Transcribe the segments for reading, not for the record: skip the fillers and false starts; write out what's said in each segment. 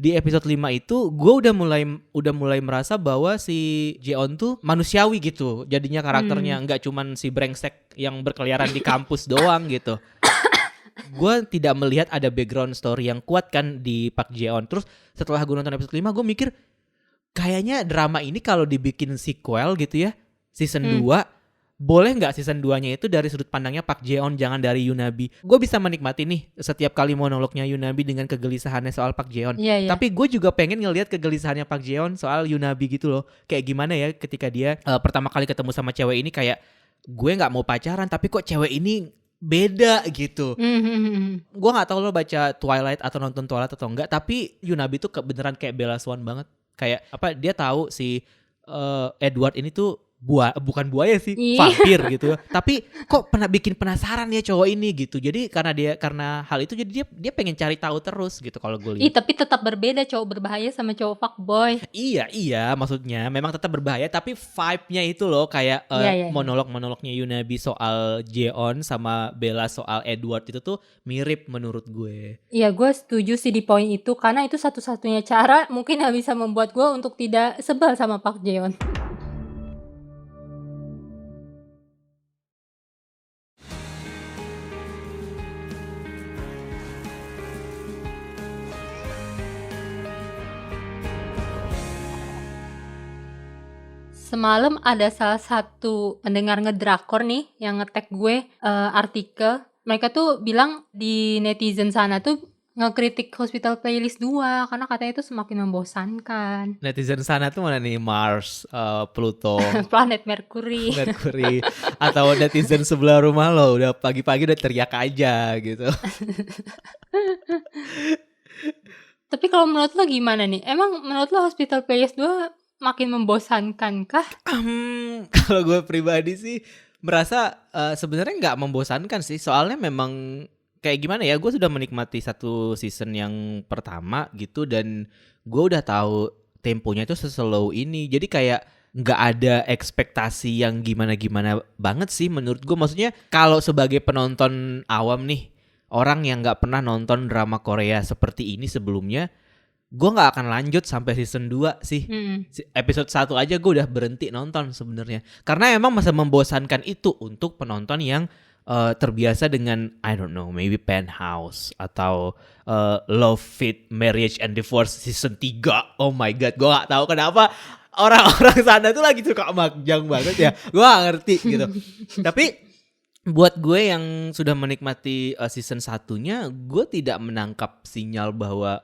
di episode 5 itu gue udah mulai merasa bahwa si Jeon tuh manusiawi gitu. Jadinya karakternya nggak cuman si brengsek yang berkeliaran di kampus doang gitu. Gue tidak melihat ada background story yang kuat kan di Park Jeon. Terus setelah gue nonton episode 5 gue mikir kayaknya drama ini kalau dibikin sequel gitu ya, season 2, boleh gak season 2-nya itu dari sudut pandangnya Park Jeon, jangan dari Yunabi. Gue bisa menikmati nih setiap kali monolognya Yunabi dengan kegelisahannya soal Park Jeon. Tapi gue juga pengen ngelihat kegelisahannya Park Jeon soal Yunabi gitu loh. Kayak gimana ya ketika dia pertama kali ketemu sama cewek ini, kayak gue gak mau pacaran tapi kok cewek ini beda gitu. Gue gak tahu lo baca Twilight atau nonton Twilight atau enggak, tapi Yunabi tuh beneran kayak Bella Swan banget. Kayak apa, dia tahu si Edward ini tuh bukan buaya sih, vampir gitu. Tapi kok pernah bikin penasaran ya cowok ini gitu. Jadi karena hal itu jadi dia pengen cari tahu terus gitu kalau gue lihat. Tapi tetap berbeda cowok berbahaya sama cowok fuckboy. Iya, maksudnya memang tetap berbahaya tapi vibe-nya itu loh kayak monolog-monolognya Yunabi soal Jeon sama Bella soal Edward itu tuh mirip menurut gue. Iya, gue setuju sih di poin itu karena itu satu-satunya cara mungkin yang bisa membuat gue untuk tidak sebel sama Park Jeon. Semalam ada salah satu pendengar ngedrakor nih yang nge-tag gue artikel. Mereka tuh bilang di netizen sana tuh ngekritik Hospital Playlist 2 karena katanya itu semakin membosankan. Netizen sana tuh mana nih? Mars, Pluto, planet Mercury. Atau netizen sebelah rumah lo udah pagi-pagi udah teriak aja gitu. Tapi kalau menurut lo gimana nih? Emang menurut lo Hospital Playlist 2 makin membosankan kah? Kalau gue pribadi sih merasa sebenarnya nggak membosankan sih. Soalnya memang kayak gimana ya, gue sudah menikmati satu season yang pertama gitu dan gue udah tahu temponya itu slow ini. Jadi kayak nggak ada ekspektasi yang gimana-gimana banget sih menurut gue. Maksudnya kalau sebagai penonton awam nih, orang yang nggak pernah nonton drama Korea seperti ini sebelumnya, gue gak akan lanjut sampai season 2 sih. Episode 1 aja gue udah berhenti nonton sebenarnya. Karena emang masa membosankan itu untuk penonton yang terbiasa dengan I don't know, maybe Penthouse atau Love, Fit, Marriage and Divorce season 3. Oh my god, gue gak tahu kenapa orang-orang sana tuh lagi suka makjang banget ya. Gue gak ngerti gitu. Tapi buat gue yang sudah menikmati season 1-nya, gue tidak menangkap sinyal bahwa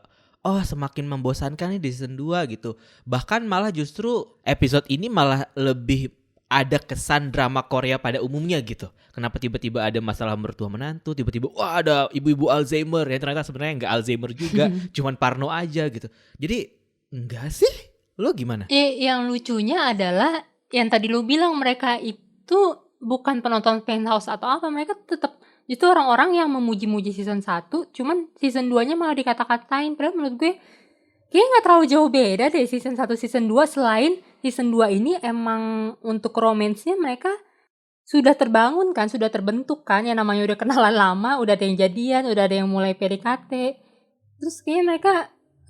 semakin membosankan nih di season 2 gitu. Bahkan malah justru episode ini malah lebih ada kesan drama Korea pada umumnya gitu. Kenapa tiba-tiba ada masalah mertua menantu, tiba-tiba ada ibu-ibu Alzheimer yang ternyata sebenarnya nggak Alzheimer juga, cuman parno aja gitu. Jadi enggak sih? Lo gimana? Yang lucunya adalah yang tadi lo bilang mereka itu bukan penonton Penthouse atau apa, mereka tetap itu orang-orang yang memuji-muji season 1, cuman season 2-nya malah dikata-katain. Padahal menurut gue kayaknya gak terlalu jauh beda deh season 1, season 2. Selain season 2 ini emang untuk romansnya mereka sudah terbangun kan, sudah terbentuk kan. Yang namanya udah kenalan lama, udah ada yang jadian, udah ada yang mulai PDKT. Terus kayaknya mereka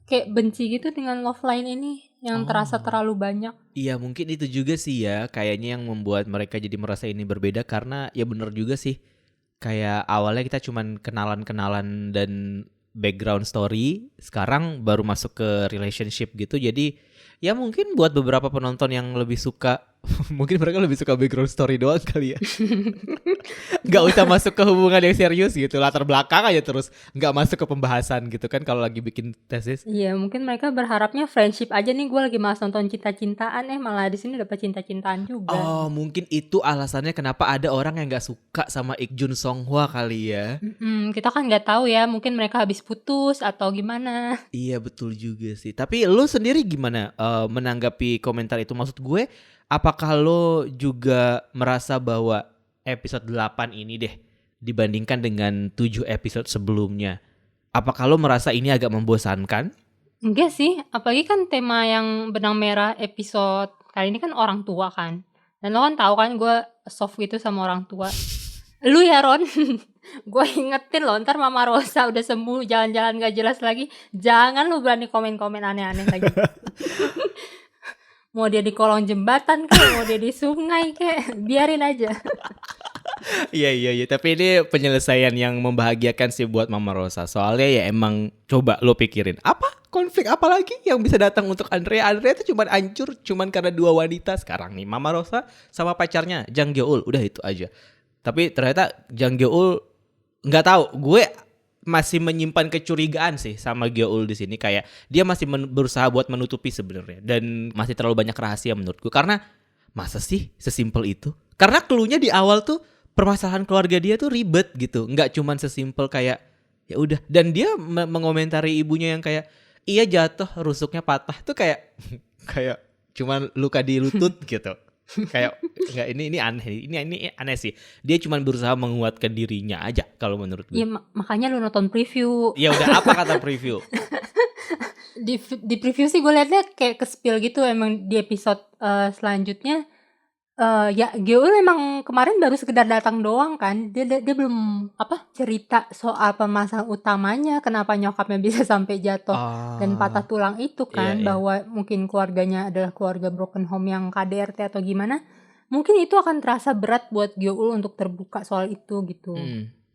kayak benci gitu dengan love line ini yang terasa terlalu banyak. Iya, mungkin itu juga sih ya, kayaknya yang membuat mereka jadi merasa ini berbeda. Karena ya bener juga sih, kayak awalnya kita cuman kenalan-kenalan dan background story, sekarang baru masuk ke relationship gitu. Jadi ya mungkin buat beberapa penonton yang lebih suka mungkin mereka lebih suka background story doang kali ya. Gak usah masuk ke hubungan yang serius gitu, latar belakang aja terus, gak masuk ke pembahasan gitu kan kalau lagi bikin tesis. Iya, mungkin mereka berharapnya friendship aja nih, gue lagi malas nonton cinta-cintaan, malah di sini dapat cinta-cintaan juga. Mungkin itu alasannya kenapa ada orang yang gak suka sama Ik Jun Song Hwa kali ya. Kita kan gak tahu ya, mungkin mereka habis putus atau gimana. Iya, betul juga sih. Tapi lu sendiri gimana menanggapi komentar itu? Maksud gue, apakah lo juga merasa bahwa episode 8 ini deh dibandingkan dengan 7 episode sebelumnya, apakah lo merasa ini agak membosankan? Enggak sih, apalagi kan tema yang benang merah episode kali ini kan orang tua kan. Dan lo kan tahu kan gue soft gitu sama orang tua. Lu ya Ron, gue ingetin loh, ntar Mama Rosa udah sembuh jalan-jalan gak jelas lagi, jangan lu berani komen-komen aneh-aneh lagi. Mau dia di kolong jembatan kayak, mau dia di sungai kayak, biarin aja. Iya, tapi ini penyelesaian yang membahagiakan sih buat Mama Rosa. Soalnya ya emang coba lo pikirin, apa konflik apa lagi yang bisa datang untuk Andrea? Andrea itu cuman hancur cuman karena dua wanita. Sekarang nih Mama Rosa sama pacarnya Jang Gyeol, udah itu aja. Tapi ternyata Jang Gyeol nggak tahu, gue masih menyimpan kecurigaan sih sama Gyeol di sini, kayak dia masih berusaha buat menutupi sebenarnya dan masih terlalu banyak rahasia menurutku. Karena masa sih sesimpel itu? Karena cluenya di awal tuh permasalahan keluarga dia tuh ribet gitu, nggak cuman sesimpel kayak ya udah. Dan dia mengomentari ibunya yang kayak iya jatuh rusuknya patah tuh kayak kayak cuman luka di lutut gitu. Kayak nggak, ini aneh, ini aneh sih. Dia cuman berusaha menguatkan dirinya aja kalau menurut gue. Ya makanya lu nonton preview. Ya udah, apa kata preview? Di preview sih gue liatnya kayak ke-spill gitu, emang di episode selanjutnya. Ya Gyeol memang kemarin baru sekedar datang doang kan, dia belum cerita soal permasalahan utamanya, kenapa nyokapnya bisa sampai jatuh dan patah tulang itu kan, Iya. bahwa mungkin keluarganya adalah keluarga broken home yang KDRT atau gimana, mungkin itu akan terasa berat buat Gyeol untuk terbuka soal itu gitu.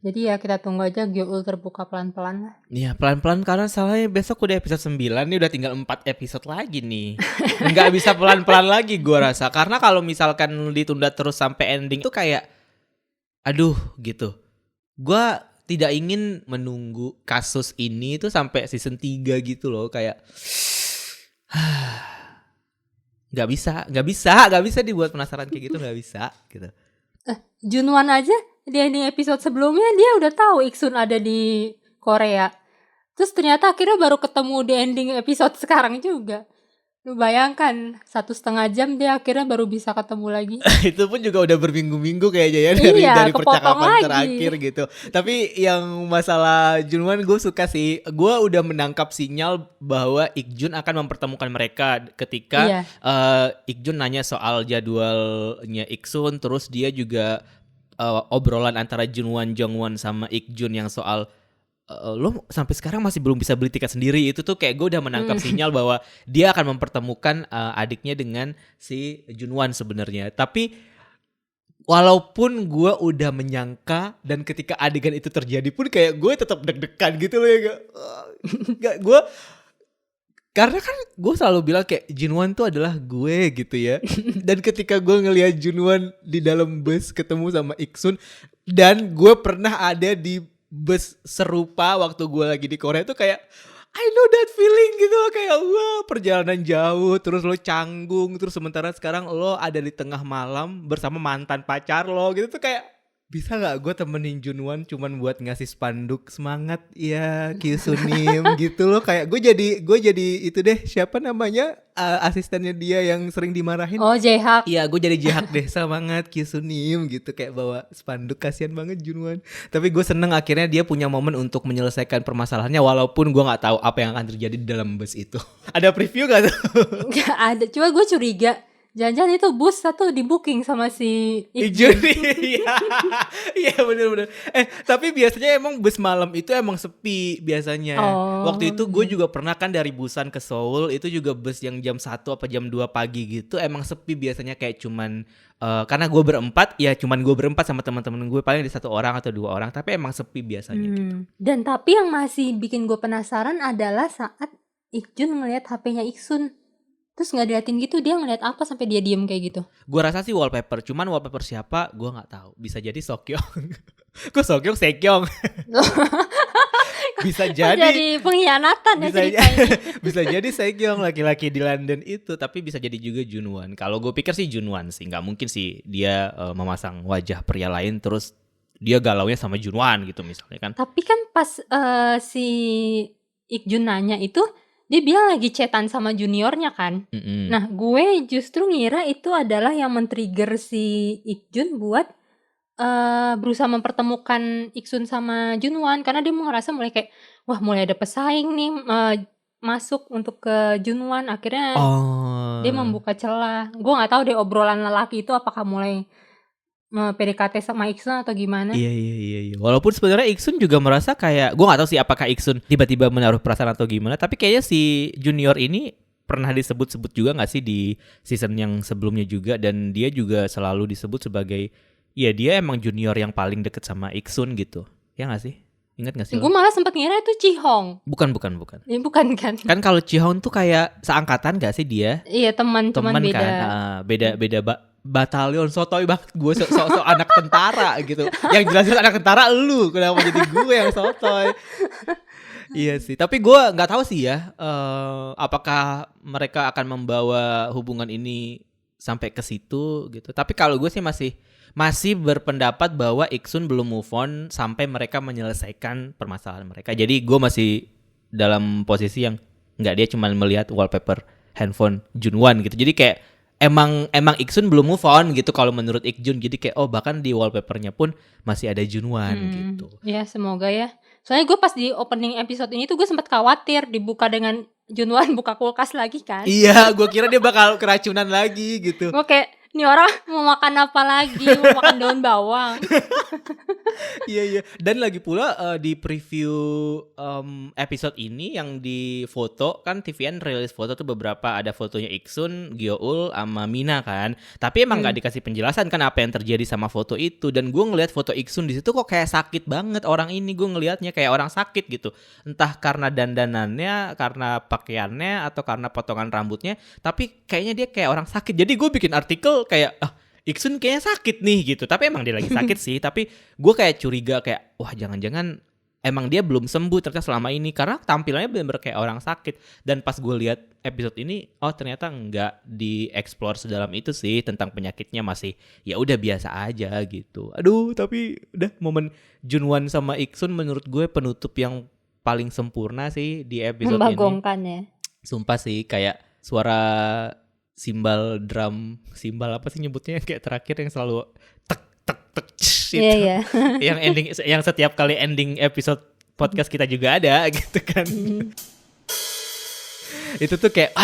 Jadi ya kita tunggu aja Gyeol terbuka pelan-pelan lah. Iya pelan-pelan, karena soalnya besok udah episode 9 nih, udah tinggal 4 episode lagi nih. Nggak bisa pelan-pelan lagi gua rasa. Karena kalau misalkan ditunda terus sampai ending tuh kayak aduh gitu. Gua tidak ingin menunggu kasus ini tuh sampai season 3 gitu loh, kayak nggak bisa dibuat penasaran kayak gitu, nggak bisa gitu. Junwan aja dia di episode sebelumnya dia udah tahu Iksun ada di Korea. Terus ternyata akhirnya baru ketemu di ending episode sekarang juga. Lu bayangkan 1,5 jam dia akhirnya baru bisa ketemu lagi. Itu pun juga udah berminggu-minggu kayaknya ya, dari kepotong percakapan lagi. terakhir gitu. Tapi yang masalah Junwan gue suka sih. Gue udah menangkap sinyal bahwa Ikjun akan mempertemukan mereka ketika Ikjun nanya soal jadwalnya Iksun. Terus dia juga obrolan antara Junwan, Jongwon sama Ikjun yang soal lo sampai sekarang masih belum bisa beli tiket sendiri. Itu tuh kayak gue udah menangkap sinyal bahwa dia akan mempertemukan adiknya dengan si Junwan sebenarnya. Tapi walaupun gue udah menyangka, dan ketika adegan itu terjadi pun kayak gue tetap deg-degan gitu loh ya. Gak gue, karena kan gue selalu bilang kayak Junwan tuh adalah gue gitu ya. Dan ketika gue ngelihat Junwan di dalam bus ketemu sama Iksun, dan gue pernah ada di bus serupa waktu gue lagi di Korea tuh kayak I know that feeling gitu loh, kayak wah perjalanan jauh terus lo canggung, terus sementara sekarang lo ada di tengah malam bersama mantan pacar lo gitu tuh kayak bisa gak gue temenin Junwan cuman buat ngasih spanduk semangat ya Kyusunim gitu loh. Kayak gue jadi itu deh, siapa namanya asistennya dia yang sering dimarahin. Oh Jae-hak. Iya gue jadi Jae-hak deh, semangat Kyusunim gitu, kayak bawa spanduk. Kasian banget Junwan. Tapi gue seneng akhirnya dia punya momen untuk menyelesaikan permasalahannya, walaupun gue gak tahu apa yang akan terjadi di dalam bus itu. Ada preview gak tuh? Gak ada, cuma gue curiga jangan-jangan itu bus satu di booking sama si Ikjun. Iya bener-bener. Tapi biasanya emang bus malam itu emang sepi biasanya. Waktu itu gue juga pernah kan dari Busan ke Seoul, itu juga bus yang jam 1 apa jam 2 pagi gitu emang sepi biasanya, kayak cuman karena gue berempat ya, cuman gue berempat sama teman-teman gue, paling ada 1 orang atau 2 orang, tapi emang sepi biasanya gitu. Dan tapi yang masih bikin gue penasaran adalah saat Ikjun ngeliat HP-nya Iksun. Terus gak diliatin gitu, dia ngeliat apa sampai dia diem kayak gitu? Gue rasa sih wallpaper, cuman wallpaper siapa gue gak tahu. Bisa jadi Seokyeong. Kok Seokyeong Sekyong? Bisa jadi pengkhianatan ya cerita ini. Bisa jadi Sekyong laki-laki di London itu, tapi bisa jadi juga Junwan. Kalau gue pikir sih Junwan sih, nggak mungkin sih dia memasang wajah pria lain terus dia galaunya sama Junwan gitu misalnya kan. Tapi kan pas si Ikjun nanya itu, dia bilang lagi chatan sama juniornya kan. Nah gue justru ngira itu adalah yang men-trigger si Ikjun buat berusaha mempertemukan Iksun sama Junwan, karena dia ngerasa mulai kayak wah mulai ada pesaing nih masuk untuk ke Junwan. Akhirnya dia membuka celah. Gue nggak tahu deh obrolan lelaki itu apakah mulai PDKT sama Iksun atau gimana. Iya. Walaupun sebenarnya Iksun juga merasa kayak, gue nggak tahu sih apakah Iksun tiba-tiba menaruh perasaan atau gimana. Tapi kayaknya si Junior ini pernah disebut-sebut juga nggak sih di season yang sebelumnya juga, dan dia juga selalu disebut sebagai, ya dia emang junior yang paling deket sama Iksun gitu. Ya nggak sih? Ingat nggak sih Gue lo? malah sempat ngira itu Chihong. Bukan. Ya bukan kan? Kan kalau Chihon tuh kayak seangkatan gak sih dia? Iya teman, cuman Temen beda. kan, beda batalion. Sotoy banget gue, sok anak tentara gitu. Yang jelas anak tentara lu, kenapa jadi gue yang sotoy? Iya sih, tapi gue nggak tahu sih ya, apakah mereka akan membawa hubungan ini sampai ke situ gitu. Tapi kalau gue sih masih berpendapat bahwa Iksun belum move on sampai mereka menyelesaikan permasalahan mereka. Jadi gue masih dalam posisi yang nggak, dia cuma melihat wallpaper handphone Junwan gitu. Jadi kayak emang Iksun belum move on gitu kalau menurut Ikjun. Jadi kayak bahkan di wallpapernya pun masih ada Junwan gitu. Ya semoga ya. Soalnya gue pas di opening episode ini tuh gue sempat khawatir dibuka dengan Junwan buka kulkas lagi kan. Iya, gue kira dia bakal keracunan lagi gitu. Gue kayak, ini orang mau makan apa lagi? Mau makan daun bawang. Iya. Dan lagi pula di preview episode ini yang di foto kan, TVN rilis foto tuh beberapa, ada fotonya Iksun, Gyeol sama Mina kan. Tapi emang nggak dikasih penjelasan kan apa yang terjadi sama foto itu. Dan gue ngelihat foto Iksun di situ kok kayak sakit banget orang ini. Gue ngelihatnya kayak orang sakit gitu. Entah karena dandanannya, karena pakaiannya, atau karena potongan rambutnya. Tapi kayaknya dia kayak orang sakit. Jadi gue bikin artikel kayak Iksun kayaknya sakit nih gitu. Tapi emang dia lagi sakit sih. Tapi gue kayak curiga kayak, wah jangan-jangan emang dia belum sembuh ternyata selama ini. Karena tampilannya bener-bener kayak orang sakit. Dan pas gue lihat episode ini, ternyata nggak dieksplor sedalam itu sih tentang penyakitnya. Masih ya udah biasa aja gitu. Aduh, tapi udah momen Junwan sama Iksun menurut gue penutup yang paling sempurna sih di episode ini. Membagongkan ya. Sumpah sih, kayak suara simbal apa sih nyebutnya, kayak terakhir yang selalu tek tek tek gitu. Iya. Yang ending, yang setiap kali ending episode podcast kita juga ada gitu kan. Itu tuh kayak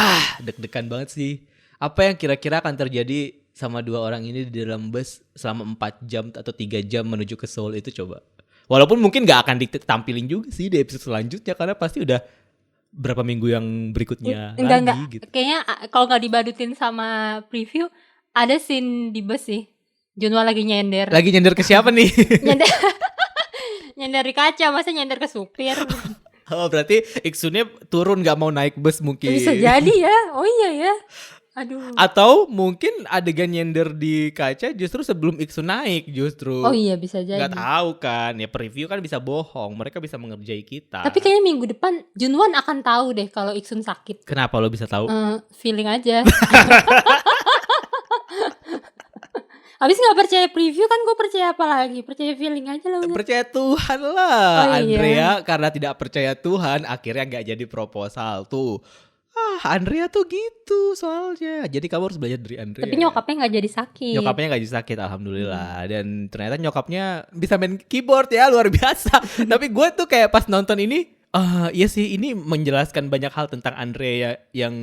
deg-degan banget sih. Apa yang kira-kira akan terjadi sama dua orang ini di dalam bus selama 4 jam atau 3 jam menuju ke Seoul itu, coba. Walaupun mungkin gak akan ditampilin juga sih di episode selanjutnya, karena pasti udah berapa minggu yang berikutnya Enggak. gitu. Kayaknya kalau nggak dibadutin sama preview, ada scene di bus sih. Junwan lagi nyender. Lagi nyender ke siapa nih? Nyender di kaca, masa nyender ke supir? Berarti Iksunnya turun gak mau naik bus mungkin. Bisa jadi ya. Oh iya ya. Aduh. Atau mungkin adegan nyender di kaca justru sebelum Iksun naik justru. Oh iya bisa jadi. Gak tahu kan, ya preview kan bisa bohong, mereka bisa mengerjai kita. Tapi kayaknya minggu depan Junwan akan tahu deh kalau Iksun sakit. Kenapa lo bisa tahu? Feeling aja. Habis gak percaya preview kan, gue percaya apa lagi? Percaya feeling aja lah udah. Percaya Tuhan lah. Oh, iya. Andrea karena tidak percaya Tuhan akhirnya gak jadi proposal tuh. Andrea tuh gitu soalnya. Jadi kamu harus belajar dari Andrea. Tapi nyokapnya gak jadi sakit. Nyokapnya gak jadi sakit, alhamdulillah. Dan ternyata nyokapnya bisa main keyboard ya, luar biasa. Tapi gue tuh kayak pas nonton ini, iya sih, ini menjelaskan banyak hal tentang Andrea yang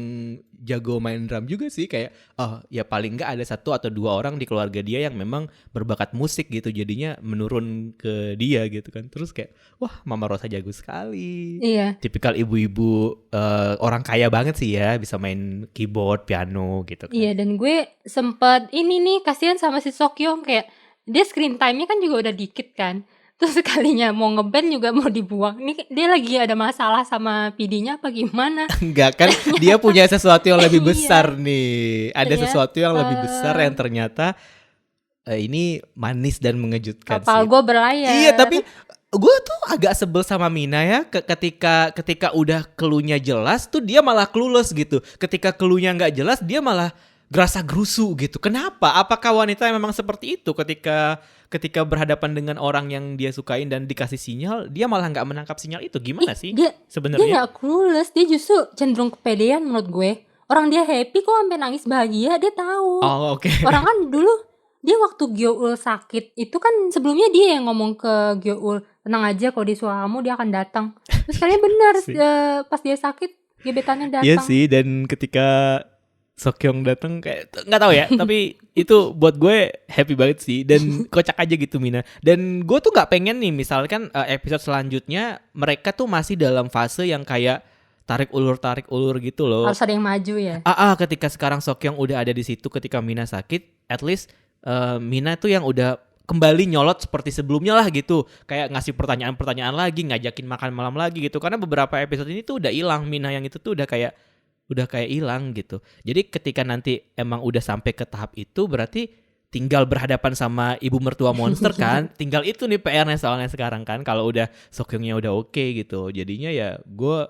jago main drum juga sih. Kayak ya paling gak ada 1 atau 2 orang di keluarga dia yang memang berbakat musik gitu. Jadinya menurun ke dia gitu kan. Terus kayak, wah Mama Rosa jago sekali. Iya. Tipikal ibu-ibu orang kaya banget sih ya, bisa main keyboard, piano gitu kan. Iya, dan gue sempet ini nih, kasihan sama si Seokyeong, kayak dia screen time-nya kan juga udah dikit kan. Terus sekalinya mau ngeband juga mau dibuang. Ini dia lagi ada masalah sama PD-nya apa gimana? Enggak kan, dia punya sesuatu yang lebih Iya. besar nih. Ada Ternyata, sesuatu yang lebih besar yang ternyata ini manis dan mengejutkan kapal sih. gue berlayar. Iya, tapi gue tuh agak sebel sama Mina ya, ketika udah cluenya jelas tuh dia malah clueless gitu. Ketika cluenya nggak jelas dia malah gerasa gerusu gitu. Kenapa? Apakah wanita yang memang seperti itu ketika berhadapan dengan orang yang dia sukain dan dikasih sinyal, dia malah nggak menangkap sinyal itu? Gimana sih Dia sebenarnya? gak clueless, dia justru cenderung kepedean menurut gue. Orang dia happy kok sampai nangis bahagia, dia tahu. Oh, oke. Orang kan dulu dia waktu Gyeol sakit itu kan sebelumnya dia yang ngomong ke Gyeol, tenang aja kalau dia suka kamu dia akan datang. Terus kayaknya benar pas dia sakit gebetannya datang. Iya sih, dan ketika Sokyong datang kayak nggak tahu ya, tapi itu buat gue happy banget sih dan kocak aja gitu Mina. Dan gue tuh nggak pengen nih misalkan episode selanjutnya mereka tuh masih dalam fase yang kayak tarik ulur gitu loh. Harus ada yang maju ya. Ketika sekarang Sokyong udah ada di situ ketika Mina sakit, at least Mina tuh yang udah kembali nyolot seperti sebelumnya lah gitu. Kayak ngasih pertanyaan-pertanyaan lagi, ngajakin makan malam lagi gitu. Karena beberapa episode ini tuh udah hilang Mina yang itu tuh udah kayak hilang gitu. Jadi ketika nanti emang udah sampai ke tahap itu berarti tinggal berhadapan sama ibu mertua monster kan. Tinggal itu nih PR-nya soalnya sekarang kan. Kalau udah Sokyongnya udah oke gitu. Jadinya ya gue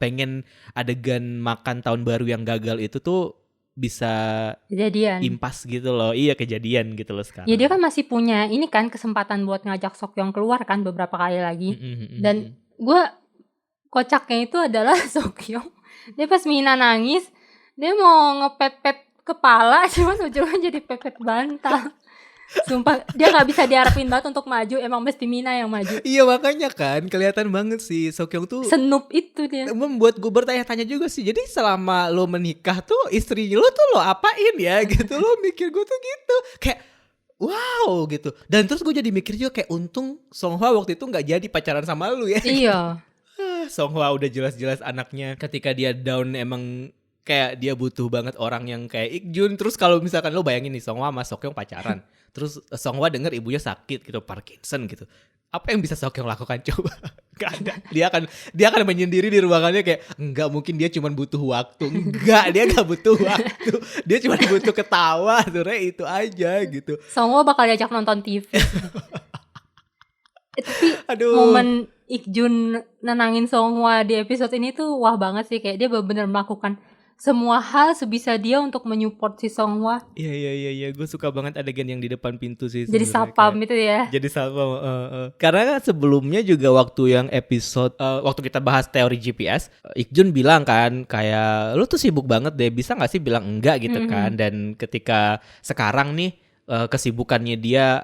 pengen adegan makan tahun baru yang gagal itu tuh bisa Kejadian. impas gitu loh. Iya kejadian gitu loh sekarang. Ya dia kan masih punya ini kan kesempatan buat ngajak Sokyong keluar kan beberapa kali lagi. Dan gue kocaknya itu adalah Sokyong. Dia pas Mina nangis, dia mau ngepet-pet kepala, cuman ujungnya jadi pepet bantal. Sumpah, dia gak bisa diharapin banget untuk maju, emang mesti Mina yang maju. Iya makanya kan, kelihatan banget sih Sokyong tuh Senup itu dia. membuat gue bertanya-tanya juga sih. Jadi selama lo menikah tuh istri lo tuh lo apain ya gitu. Lo mikir gue tuh gitu. Kayak wow gitu. Dan terus gue jadi mikir juga kayak untung Songhwa waktu itu gak jadi pacaran sama lo ya. Iya. Songhwa udah jelas-jelas anaknya ketika dia down emang kayak dia butuh banget orang yang kayak Ikjun. Terus kalau misalkan lo bayangin nih Songhwa sama Sokyong pacaran. Terus Songhwa denger ibunya sakit gitu, Parkinson gitu. Apa yang bisa Sokyong lakukan coba? Gak ada. Dia akan menyendiri di ruangannya kayak enggak, mungkin dia cuma butuh waktu. Enggak, dia gak butuh waktu. Dia cuma butuh ketawa, sebenarnya itu aja gitu. Songhwa bakal diajak nonton TV. Tapi Aduh. momen Ikjun nenangin Songhwa di episode ini tuh wah banget sih. Kayak dia benar-benar melakukan semua hal sebisa dia untuk menyupport si Songhwa. Iya, gue suka banget adegan yang di depan pintu sih. Jadi sapam itu ya. Jadi sapam. Karena kan sebelumnya juga waktu yang episode waktu kita bahas teori GPS, Ikjun bilang kan kayak lu tuh sibuk banget deh, bisa nggak sih bilang enggak gitu kan? Dan ketika sekarang nih kesibukannya dia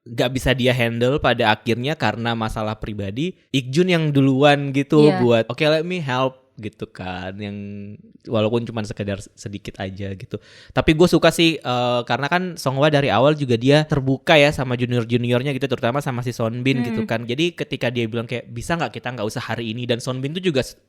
gak bisa dia handle pada akhirnya karena masalah pribadi, Ikjun yang duluan gitu buat oke, let me help gitu kan, yang walaupun cuma sekedar sedikit aja gitu. Tapi gue suka sih karena kan Songhwa dari awal juga dia terbuka ya sama junior-juniornya gitu, terutama sama si Sonbin gitu kan. Jadi ketika dia bilang kayak bisa nggak kita nggak usah hari ini, dan Sonbin tuh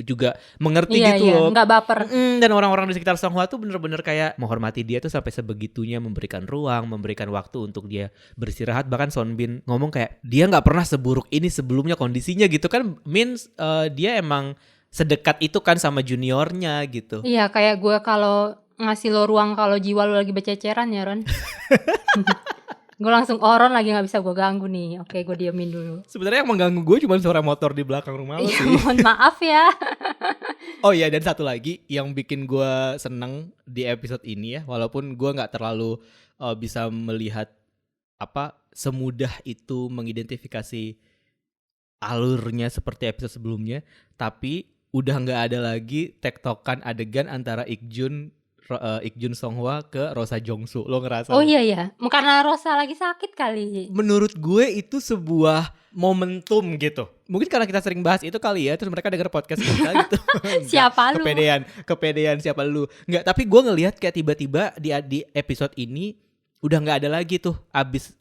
juga mengerti gitu loh, nggak baper. Dan orang-orang di sekitar Songhwa tuh bener-bener kayak menghormati dia tuh sampai sebegitunya, memberikan ruang, memberikan waktu untuk dia beristirahat. Bahkan Sonbin ngomong kayak dia nggak pernah seburuk ini sebelumnya kondisinya gitu kan, means dia emang sedekat itu kan sama juniornya gitu. Iya, kayak gue kalau ngasih lo ruang kalau jiwa lo lagi bececeran ya Ron. Gue langsung Ron lagi gak bisa gue ganggu nih. Oke, gue diemin dulu. Sebenarnya yang mengganggu gue cuma suara motor di belakang rumah lo sih. Mohon maaf ya. Oh iya, dan satu lagi yang bikin gue seneng di episode ini ya, walaupun gue gak terlalu bisa melihat semudah itu mengidentifikasi alurnya seperti episode sebelumnya, tapi udah nggak ada lagi tektokan adegan antara Ikjun Songhwa ke Rosa Jongsu. Lo ngerasa? Oh iya, karena Rosa lagi sakit kali. Menurut gue itu sebuah momentum gitu. Mungkin karena kita sering bahas itu kali ya, terus mereka denger podcast kita gitu. Siapa lu? Kepedean siapa lu? Nggak, tapi gue ngelihat kayak tiba-tiba di episode ini udah nggak ada lagi tuh abis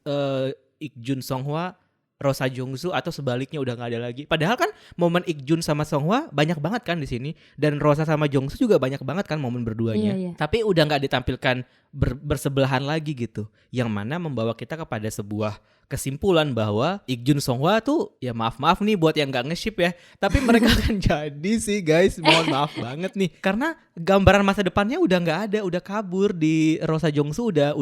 Ikjun Songhwa Rosa Jongsu, atau sebaliknya udah nggak ada lagi. Padahal kan momen Ikjun sama Songhwa banyak banget kan di sini, dan Rosa sama Jongsu juga banyak banget kan momen berduanya. Iya. Tapi udah nggak ditampilkan bersebelahan lagi gitu, yang mana membawa kita kepada sebuah kesimpulan bahwa Ikjun Songhwa tuh ya maaf nih buat yang nggak nge-ship ya, tapi mereka akan jadi sih guys, mohon maaf banget nih, karena gambaran masa depannya udah nggak ada, udah kabur di Rosa Jongsu, udah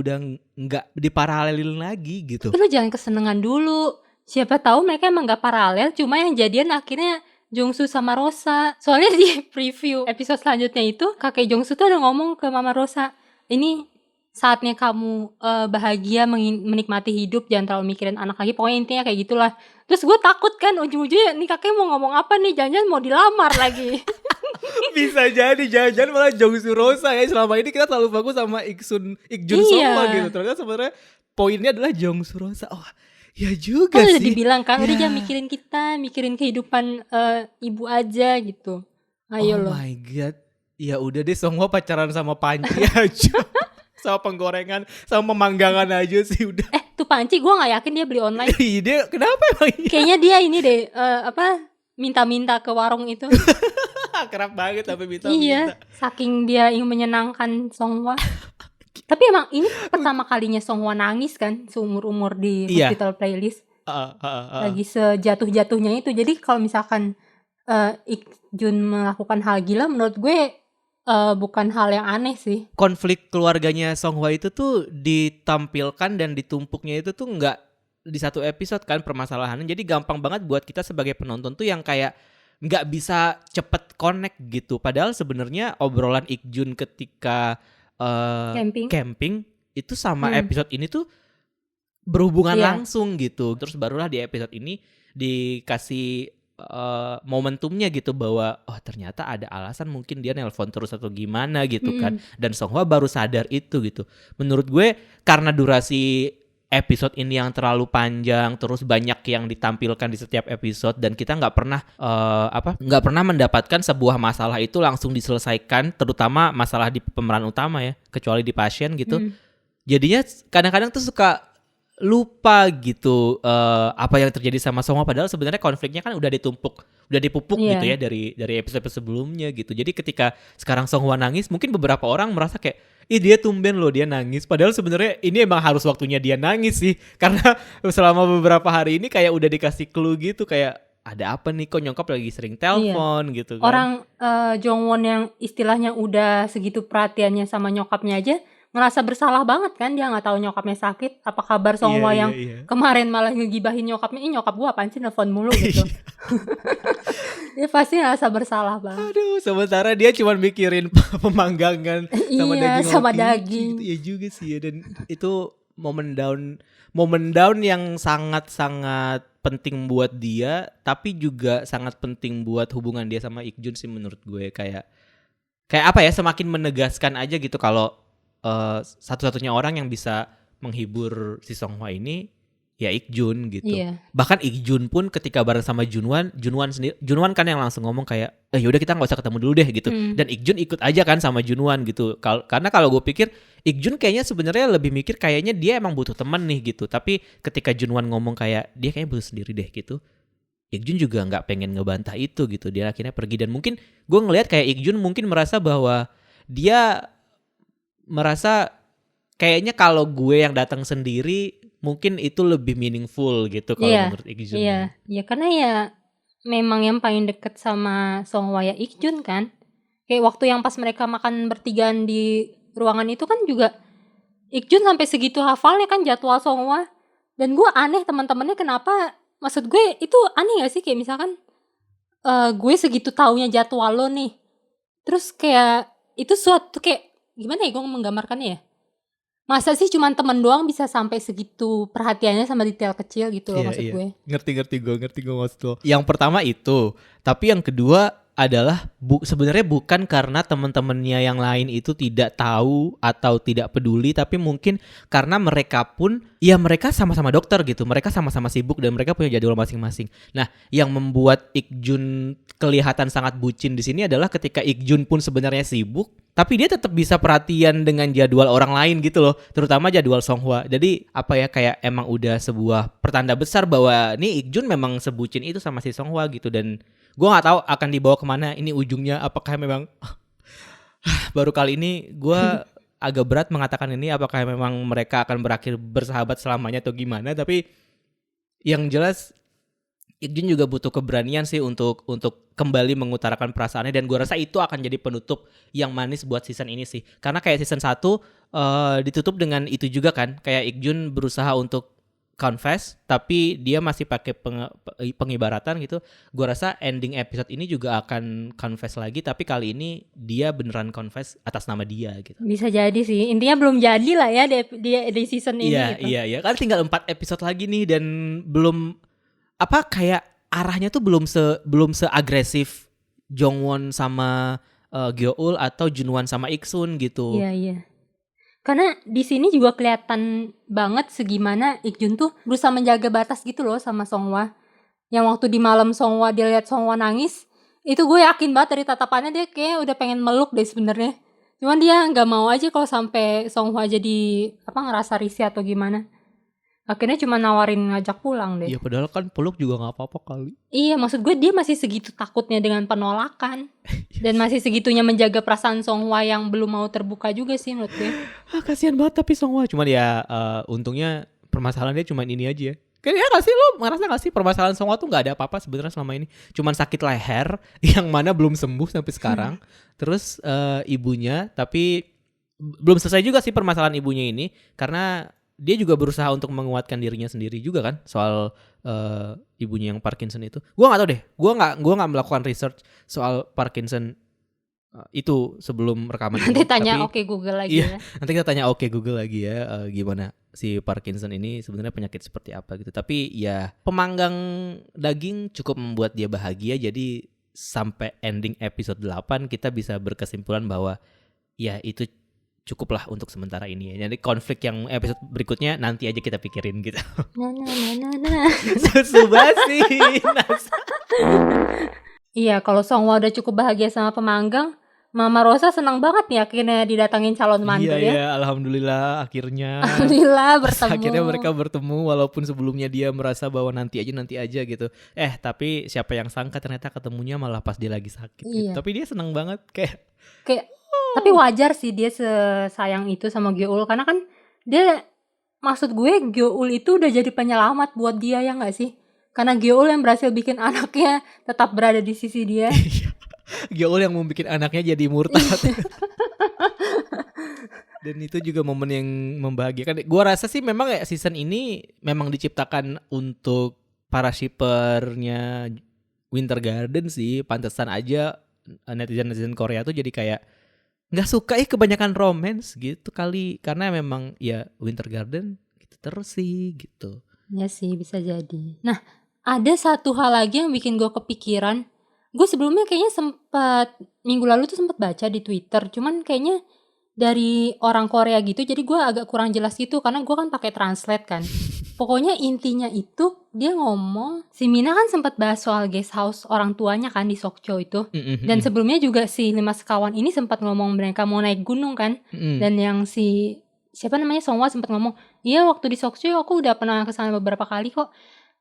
nggak diparalelin lagi gitu. Tapi lu jangan kesenengan dulu. Siapa tahu mereka emang gak paralel, cuma yang jadian akhirnya Jongsu sama Rosa. Soalnya di preview episode selanjutnya itu kakek Jongsu tuh ada ngomong ke Mama Rosa, ini saatnya kamu bahagia menikmati hidup, jangan terlalu mikirin anak lagi. Pokoknya intinya kayak gitulah. Terus gue takut kan ujung-ujungnya nih kakek mau ngomong apa nih, jangan-jangan mau dilamar lagi. Bisa jadi, jangan malah Jongsu Rosa ya. Selama ini kita selalu fokus sama Ikjun Songhwa gitu. Ternyata sebenarnya poinnya adalah Jongsu Rosa. Oh ya juga kan sih. Udah dibilang kan, ya. Udah jangan mikirin kita, mikirin kehidupan ibu aja gitu. Ayo Oh loh. my god. Ya udah deh, Songhwa pacaran sama Panci aja. Sama penggorengan, sama pemanggangan aja sih udah. Tuh Panci gue gak yakin dia beli online. Iya, dia kenapa emang iya? Kayaknya dia ini deh minta-minta ke warung itu. Kerap banget tapi minta. Iya, saking dia ingin menyenangkan Songhwa. Tapi emang ini pertama kalinya Songhwa nangis kan seumur-umur di Iya. Hospital Playlist. Lagi sejatuh-jatuhnya itu. Jadi kalau misalkan Ik-jun melakukan hal gila, menurut gue bukan hal yang aneh sih. Konflik keluarganya Songhwa itu tuh ditampilkan dan ditumpuknya itu tuh nggak di satu episode kan permasalahannya. Jadi gampang banget buat kita sebagai penonton tuh yang kayak nggak bisa cepet connect gitu. Padahal sebenarnya obrolan Ik-jun ketika camping itu sama episode ini tuh berhubungan langsung gitu. Terus barulah di episode ini dikasih momentumnya gitu bahwa ternyata ada alasan mungkin dia nelpon terus atau gimana gitu kan. Dan Songhwa baru sadar itu gitu. Menurut gue karena durasi episode ini yang terlalu panjang, terus banyak yang ditampilkan di setiap episode dan kita nggak pernah mendapatkan sebuah masalah itu langsung diselesaikan, terutama masalah di pemeran utama ya, kecuali di pasien gitu. Jadinya kadang-kadang tuh suka lupa gitu apa yang terjadi sama Songhwa, padahal sebenarnya konfliknya kan udah dipupuk gitu ya dari episode sebelumnya gitu. Jadi ketika sekarang Songhwa nangis, mungkin beberapa orang merasa kayak dia tumben loh dia nangis, padahal sebenarnya ini emang harus waktunya dia nangis sih, karena selama beberapa hari ini kayak udah dikasih clue gitu, kayak ada apa nih kok nyokap lagi sering telepon gitu kan. Orang Jongwon yang istilahnya udah segitu perhatiannya sama nyokapnya aja ngerasa bersalah banget kan, dia nggak tahu nyokapnya sakit. Apa kabar Songhwa yang kemarin malah ngegibahin nyokapnya, nyokap gua apaan sih nelfon mulu gitu. Dia pasti ngerasa bersalah banget. Aduh, sementara dia cuma mikirin pemanggangan sama daging. Gitu ya juga sih ya. Dan itu momen down yang sangat-sangat penting buat dia, tapi juga sangat penting buat hubungan dia sama Ik-jun sih menurut gue. Kayak apa ya, semakin menegaskan aja gitu kalau satu-satunya orang yang bisa menghibur si Songhwa ini ya Ik-jun gitu. Bahkan Ik-jun pun ketika bareng sama Junwan kan yang langsung ngomong kayak yaudah kita nggak usah ketemu dulu deh gitu. Dan Ik-jun ikut aja kan sama Junwan gitu. Karena kalau gue pikir Ik-jun kayaknya sebenarnya lebih mikir kayaknya dia emang butuh teman nih gitu. Tapi ketika Junwan ngomong kayak dia kayaknya butuh sendiri deh gitu, Ik-jun juga nggak pengen ngebantah itu gitu. Dia akhirnya pergi. Dan mungkin gue ngelihat kayak Ik-jun mungkin merasa bahwa dia merasa kayaknya kalau gue yang datang sendiri mungkin itu lebih meaningful gitu kalau menurut Ik-jun. Iya, karena ya memang yang paling deket sama Songhwa ya Ik-jun kan. Kayak waktu yang pas mereka makan bertigaan di ruangan itu kan juga Ik-jun sampai segitu hafalnya kan jadwal Songhwa. Dan gue aneh teman-temannya kenapa, maksud gue itu aneh gak sih, kayak misalkan gue segitu taunya jadwal lo nih. Terus kayak itu suatu kayak gimana ya gue menggambarkannya ya, masa sih cuman temen doang bisa sampai segitu perhatiannya sama detail kecil gitu loh, maksud gue. Ngerti gue maksud lo. Yang pertama itu, tapi yang kedua adalah sebenarnya bukan karena teman-temannya yang lain itu tidak tahu atau tidak peduli, tapi mungkin karena mereka pun ya mereka sama-sama dokter gitu, mereka sama-sama sibuk dan mereka punya jadwal masing-masing. Nah, yang membuat Ik-jun kelihatan sangat bucin di sini adalah ketika Ik-jun pun sebenarnya sibuk, tapi dia tetap bisa perhatian dengan jadwal orang lain gitu loh, terutama jadwal Songhwa. Jadi apa ya, kayak emang udah sebuah pertanda besar bahwa nih Ik-jun memang sebucin itu sama si Songhwa gitu. Dan gue nggak tahu akan dibawa kemana ini ujungnya. Apakah memang baru kali ini gue agak berat mengatakan ini, apakah memang mereka akan berakhir bersahabat selamanya atau gimana. Tapi yang jelas Ik-jun juga butuh keberanian sih untuk kembali mengutarakan perasaannya, dan gue rasa itu akan jadi penutup yang manis buat season ini sih. Karena kayak season 1 ditutup dengan itu juga kan, kayak Ik-jun berusaha untuk confess tapi dia masih pakai pengibaratan gitu. Gue rasa ending episode ini juga akan confess lagi, tapi kali ini dia beneran confess atas nama dia gitu. Bisa jadi sih, intinya belum jadi lah ya di season ini gitu. Iya, kan tinggal 4 episode lagi nih, dan belum kayak arahnya tuh belum seagresif Jongwon sama Gyeol atau Junwan sama Ik-sun gitu. Iya. Karena di sini juga kelihatan banget segimana Ik-jun tuh berusaha menjaga batas gitu loh sama Songhwa. Yang waktu di malam Songhwa dia lihat Songhwa nangis, Itu gue yakin banget dari tatapannya dia kayak udah pengen meluk deh sebenarnya. Cuman dia nggak mau aja kalau sampai Song Hwa jadi ngerasa risih atau gimana. Akhirnya cuma nawarin ngajak pulang deh. Ya padahal kan peluk juga gak apa-apa kali. Iya, maksud gue dia masih segitu takutnya dengan penolakan. Dan masih segitunya menjaga perasaan Song Hwa yang belum mau terbuka juga sih menurut gue. Kasihan banget tapi Song Hwa. Cuman ya untungnya permasalahannya cuma ini aja. Kayaknya gak sih, lo ngerasa gak sih permasalahan Song Hwa tuh gak ada apa-apa sebenarnya selama ini. Cuman sakit leher yang mana belum sembuh sampai sekarang. Terus ibunya, tapi belum selesai juga sih permasalahan ibunya ini. Karena dia juga berusaha untuk menguatkan dirinya sendiri juga kan soal ibunya yang Parkinson itu. Gue nggak tahu deh. Gue nggak melakukan research soal Parkinson itu sebelum rekaman ini. Nanti tanya Tapi, oke Google lagi ya. Nanti kita tanya oke Google lagi ya gimana si Parkinson ini sebenarnya penyakit seperti apa gitu. Tapi ya pemanggang daging cukup membuat dia bahagia. Jadi sampai ending episode 8 kita bisa berkesimpulan bahwa ya itu cukuplah untuk sementara ini ya. Jadi konflik yang episode berikutnya nanti aja kita pikirin gitu. Susu basi. Iya, kalau Song Hwa udah cukup bahagia sama pemanggang, Mama Rosa senang banget nih akhirnya didatangin calon mantu ya. Iya, alhamdulillah akhirnya. Alhamdulillah bertemu. Akhirnya mereka bertemu walaupun sebelumnya dia merasa bahwa nanti aja gitu. Tapi siapa yang sangka ternyata ketemunya malah pas dia lagi sakit gitu. Iya. Tapi dia senang banget kayak tapi wajar sih dia sesayang itu sama Gyeol karena kan dia, maksud gue Gyeol itu udah jadi penyelamat buat dia ya nggak sih? Karena Gyeol yang berhasil bikin anaknya tetap berada di sisi dia. Gyeol yang mau bikin anaknya jadi murtad. Dan itu juga momen yang membahagiakan. Gua rasa sih memang ya season ini memang diciptakan untuk para shippernya Winter Garden sih. Pantesan aja netizen Korea tuh jadi kayak nggak suka kebanyakan romance gitu kali, karena memang ya Winter Garden gitu terus sih gitu. Ya sih bisa jadi. Nah ada satu hal lagi yang bikin gue kepikiran. Gue sebelumnya kayaknya minggu lalu tuh sempat baca di Twitter, cuman kayaknya dari orang Korea gitu, jadi gue agak kurang jelas gitu karena gue kan pakai translate kan. Pokoknya intinya itu dia ngomong, si Mina kan sempat bahas soal guest house orang tuanya kan di Sokcho itu. Dan sebelumnya juga si 5 sekawan ini sempat ngomong mereka mau naik gunung kan. Dan yang si siapa namanya Song Hwa sempat ngomong, iya waktu di Sokcho aku udah pernah kesana beberapa kali kok.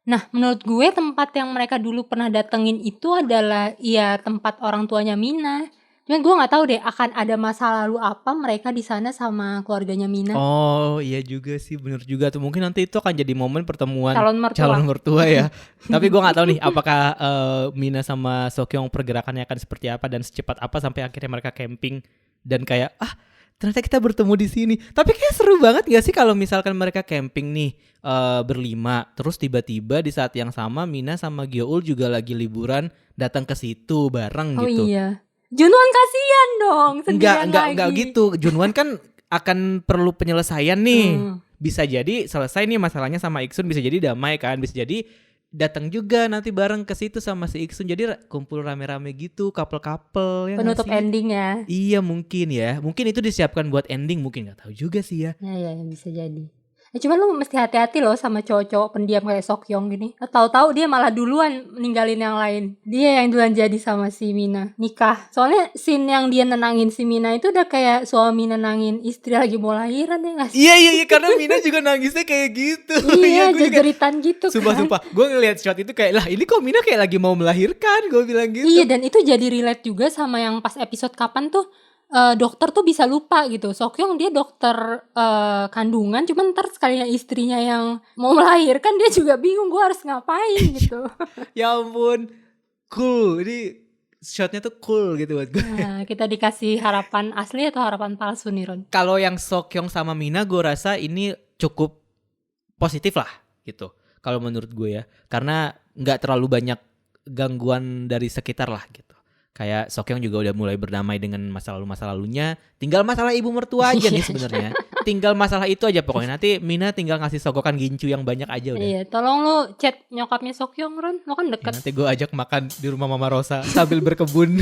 Nah menurut gue tempat yang mereka dulu pernah datengin itu adalah ya tempat orang tuanya Mina. Cuman gue nggak tahu deh akan ada masa lalu apa mereka di sana sama keluarganya Mina. Oh iya juga sih, bener juga tuh. Mungkin nanti itu akan jadi momen pertemuan calon mertua ya. Tapi gue nggak tahu nih apakah Mina sama Seokyeong pergerakannya akan seperti apa dan secepat apa sampai akhirnya mereka camping dan kayak ternyata kita bertemu di sini. Tapi kayak seru banget gak sih kalau misalkan mereka camping nih berlima, terus tiba-tiba di saat yang sama Mina sama Gyeol juga lagi liburan datang ke situ bareng gitu. Oh iya. Junwon kasihan dong, enggak gitu. Junwon kan akan perlu penyelesaian nih. Bisa jadi selesai nih masalahnya sama Iksun, bisa jadi damai kan, bisa jadi datang juga nanti bareng ke situ sama si Iksun, jadi kumpul rame-rame gitu, couple-couple ya. Penutup ending ya. Iya mungkin ya, mungkin itu disiapkan buat ending, mungkin nggak tahu juga sih ya. Ya bisa jadi. Cuman lu mesti hati-hati loh sama cowok-cowok pendiam kayak Seokyeong gini. Tahu-tahu dia malah duluan meninggalin yang lain. Dia yang duluan jadi sama si Mina, nikah. Soalnya scene yang dia nenangin si Mina itu udah kayak suami nenangin istri lagi mau lahiran ya nggak sih? Iya karena Mina juga nangisnya kayak gitu. Iya jeritan gitu kan. Sumpah gue ngeliat shot itu kayak lah ini kok Mina kayak lagi mau melahirkan, gue bilang gitu. Iya dan itu jadi relate juga sama yang pas episode kapan tuh dokter tuh bisa lupa gitu. Seokyeong dia dokter kandungan, cuman ntar sekalinya istrinya yang mau melahirkan dia juga bingung gue harus ngapain gitu. Ya ampun, cool. Ini shotnya tuh cool gitu buat gue. Nah, kita dikasih harapan asli atau harapan palsu nih Ron? Kalau yang Seokyeong sama Mina gue rasa ini cukup positif lah gitu. Kalau menurut gue ya, karena nggak terlalu banyak gangguan dari sekitar lah gitu. Kayak Seokyeong juga udah mulai berdamai dengan masa lalunya. Tinggal masalah ibu mertua aja nih sebenarnya. Tinggal masalah itu aja pokoknya. Nanti Mina tinggal ngasih sogokan gincu yang banyak aja udah. Iya, tolong lu chat nyokapnya Seokyeong Ron, lo kan deket. Ya, nanti gue ajak makan di rumah Mama Rosa sambil berkebun.